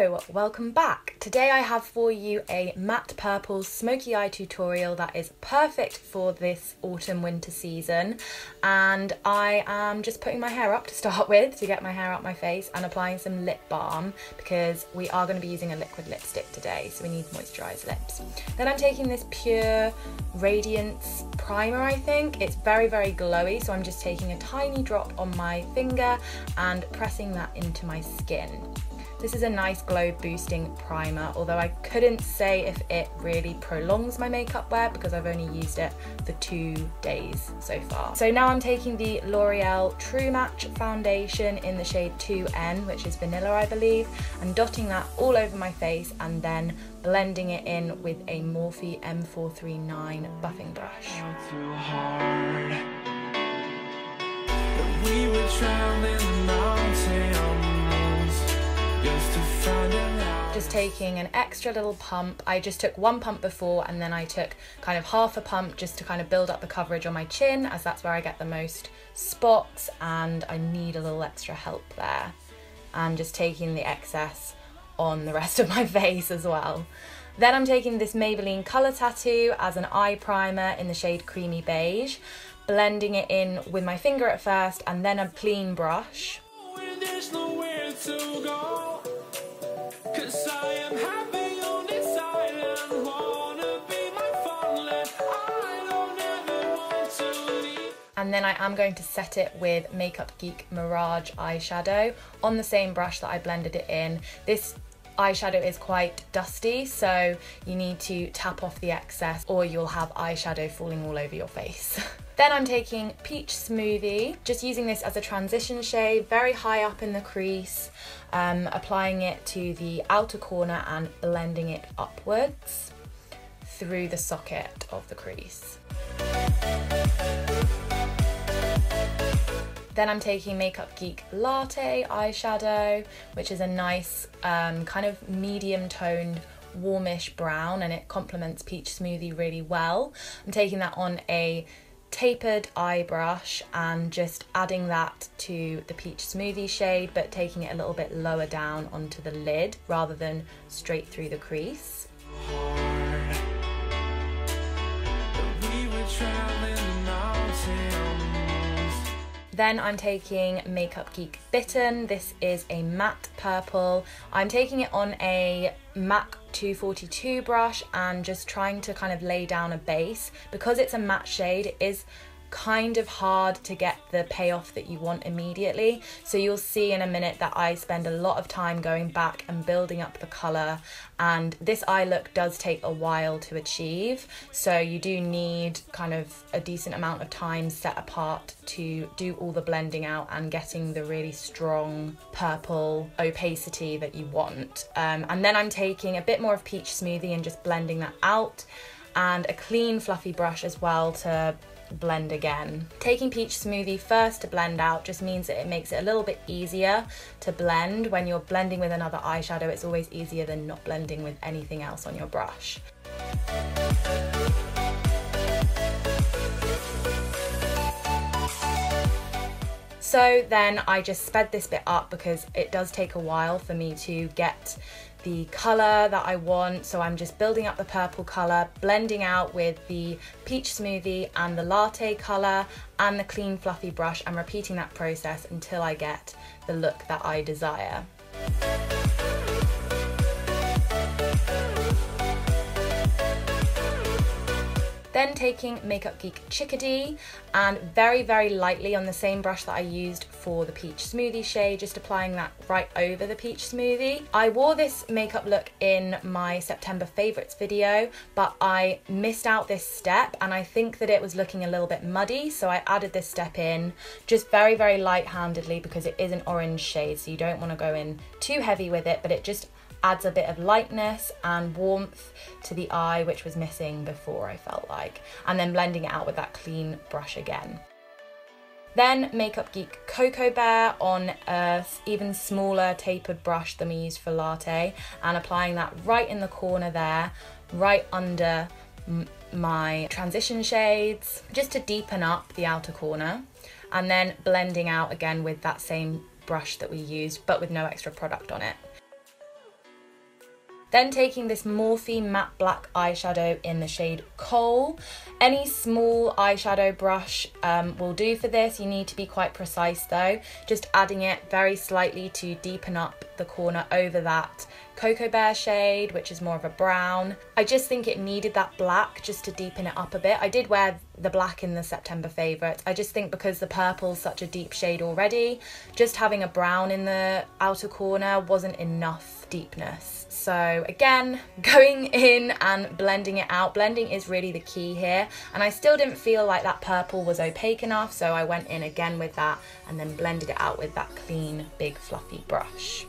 Hello, welcome back. Today I have for you a matte purple smoky eye tutorial that is perfect for this autumn winter season, and I am just putting my hair up to start with to get my hair out my face and applying some lip balm because we are going to be using a liquid lipstick today, so we need moisturised lips. Then I'm taking this Pure Radiance primer, I think. It's very glowy, so I'm just taking a tiny drop on my finger and pressing that into my skin. This is a nice glow boosting primer, although I couldn't say if it really prolongs my makeup wear because I've only used it for 2 days so far. So now I'm taking the L'Oreal True Match foundation in the shade 2N, which is vanilla I believe, and dotting that all over my face and then blending it in with a Morphe M439 buffing brush. We were traveling the mountains just taking an extra little pump. I just took one pump before and then I took kind of half a pump just to kind of build up the coverage on my chin, as that's where I get the most spots and I need a little extra help there. And just taking the excess on the rest of my face as well. Then I'm taking this Maybelline Colour Tattoo as an eye primer in the shade Creamy Beige, blending it in with my finger at first and then a clean brush. There's nowhere to go, 'cause I am happy on this island, wanna be my fun-let, I don't ever want to leave. And then I am going to set it with Makeup Geek Mirage eyeshadow on the same brush that I blended it in. This eyeshadow is quite dusty, so you need to tap off the excess or you'll have eyeshadow falling all over your face. Then I'm taking Peach Smoothie, just using this as a transition shade, very high up in the crease, applying it to the outer corner and blending it upwards through the socket of the crease. Then I'm taking Makeup Geek Latte eyeshadow, which is a nice kind of medium toned warmish brown, and it complements Peach Smoothie really well. I'm taking that on a tapered eye brush and just adding that to the Peach Smoothie shade, but taking it a little bit lower down onto the lid rather than straight through the crease. Then I'm taking Makeup Geek Bitten. This is a matte purple. I'm taking it on a MAC 242 brush and just trying to kind of lay down a base. Because it's a matte shade, it is kind of hard to get the payoff that you want immediately. So you'll see in a minute that I spend a lot of time going back and building up the colour, and this eye look does take a while to achieve, so you do need kind of a decent amount of time set apart to do all the blending out and getting the really strong purple opacity that you want. And then I'm taking a bit more of Peach Smoothie and just blending that out, and a clean fluffy brush as well to blend again. Taking Peach Smoothie first to blend out just means that it makes it a little bit easier to blend. When you're blending with another eyeshadow, it's always easier than not blending with anything else on your brush. So then I just sped this bit up because it does take a while for me to get the colour that I want, so I'm just building up the purple colour, blending out with the Peach Smoothie and the Latte colour and the clean fluffy brush, and repeating that process until I get the look that I desire. Then taking Makeup Geek Chickadee and very lightly on the same brush that I used for the Peach Smoothie shade, just applying that right over the Peach Smoothie. I wore this makeup look in my September favourites video, but I missed out this step and I think that it was looking a little bit muddy, so I added this step in just very light-handedly because it is an orange shade, so you don't want to go in too heavy with it, but it just adds a bit of lightness and warmth to the eye, which was missing before, I felt like, and then blending it out with that clean brush again. Then Makeup Geek Cocoa Bear on a even smaller tapered brush than we used for Latte, and applying that right in the corner there, right under my transition shades, just to deepen up the outer corner, and then blending out again with that same brush that we used, but with no extra product on it. Then taking this Morphe matte black eyeshadow in the shade Coal. Any small eyeshadow brush will do for this. You need to be quite precise though. Just adding it very slightly to deepen up the corner over that Cocoa Bear shade, which is more of a brown. I just think it needed that black just to deepen it up a bit. I did wear the black in the September favourites. I just think because the purple's such a deep shade already, just having a brown in the outer corner wasn't enough deepness. So again, going in and blending it out. Blending is really the key here, and I still didn't feel like that purple was opaque enough, so I went in again with that and then blended it out with that clean, big, fluffy brush.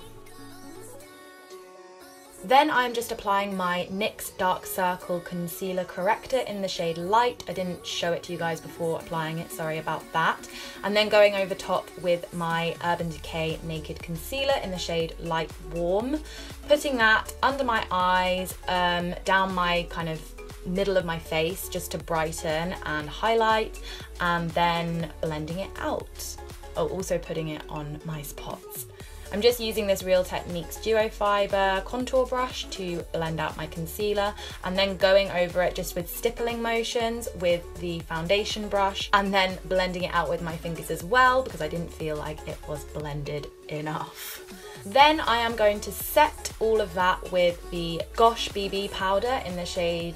Then I'm just applying my NYX Dark Circle Concealer Corrector in the shade Light. I didn't show it to you guys before applying it, sorry about that. And then going over top with my Urban Decay Naked Concealer in the shade Light Warm. Putting that under my eyes, down my kind of middle of my face just to brighten and highlight, and then blending it out. Oh, also putting it on my spots. I'm just using this Real Techniques Duo Fiber contour brush to blend out my concealer, and then going over it just with stippling motions with the foundation brush, and then blending it out with my fingers as well because I didn't feel like it was blended enough. Then I am going to set all of that with the Gosh BB powder in the shade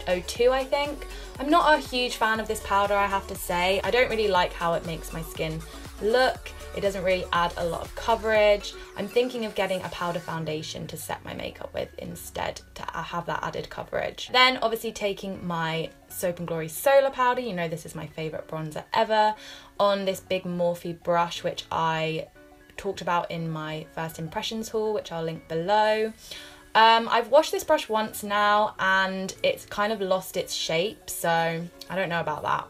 02, I think. I'm not a huge fan of this powder, I have to say. I don't really like how it makes my skin look. It doesn't really add a lot of coverage. I'm thinking of getting a powder foundation to set my makeup with instead to have that added coverage. Then obviously taking my Soap & Glory Solar Powder, you know this is my favourite bronzer ever, on this big Morphe brush which I talked about in my first impressions haul, which I'll link below. I've washed this brush once now and it's kind of lost its shape, so I don't know about that.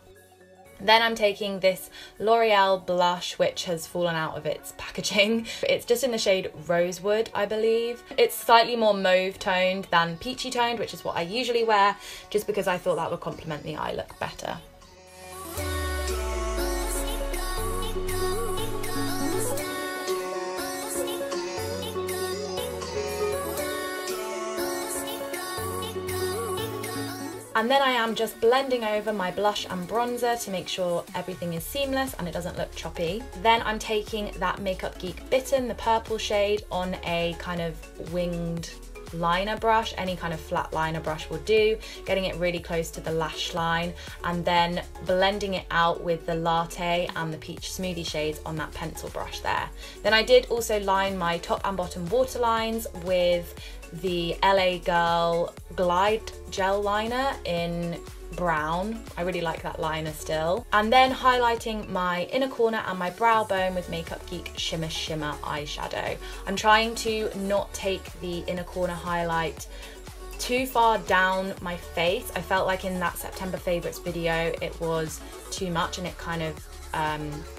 Then I'm taking this L'Oreal blush, which has fallen out of its packaging. It's just in the shade Rosewood, I believe. It's slightly more mauve toned than peachy toned, which is what I usually wear, just because I thought that would complement the eye look better. And then I am just blending over my blush and bronzer to make sure everything is seamless and it doesn't look choppy. Then I'm taking that Makeup Geek Bitten, the purple shade, on a kind of winged liner brush. Any kind of flat liner brush will do, getting it really close to the lash line, and then blending it out with the Latte and the Peach Smoothie shades on that pencil brush there. Then I did also line my top and bottom waterlines with the LA Girl Glide Gel Liner in brown. I really like that liner still. And then highlighting my inner corner and my brow bone with Makeup Geek Shimmer Shimmer eyeshadow. I'm trying to not take the inner corner highlight too far down my face. I felt like in that September Favourites video it was too much and it kind of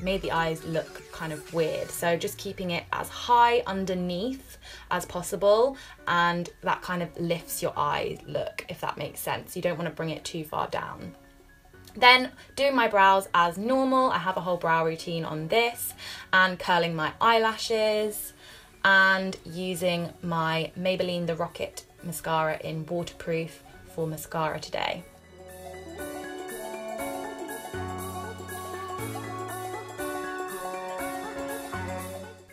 made the eyes look kind of weird. So just keeping it as high underneath as possible, and that kind of lifts your eye look, if that makes sense. You don't want to bring it too far down. Then doing my brows as normal. I have a whole brow routine on this, and curling my eyelashes, and using my Maybelline The Rocket mascara in waterproof for mascara today.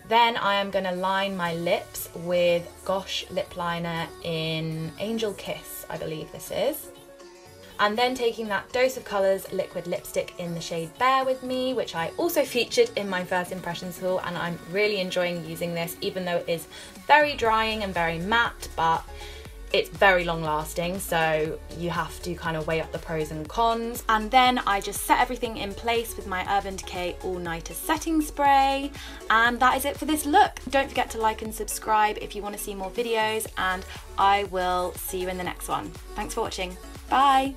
Then I am going to line my lips with Gosh lip liner in Angel Kiss, I believe this is. And then taking that Dose of Colours liquid lipstick in the shade Bear With Me, which I also featured in my first impressions haul, and I'm really enjoying using this, even though it is very drying and very matte, but it's very long lasting, so you have to kind of weigh up the pros and cons. And then I just set everything in place with my Urban Decay All Nighter setting spray, and that is it for this look. Don't forget to like and subscribe if you want to see more videos, and I will see you in the next one. Thanks for watching. Bye.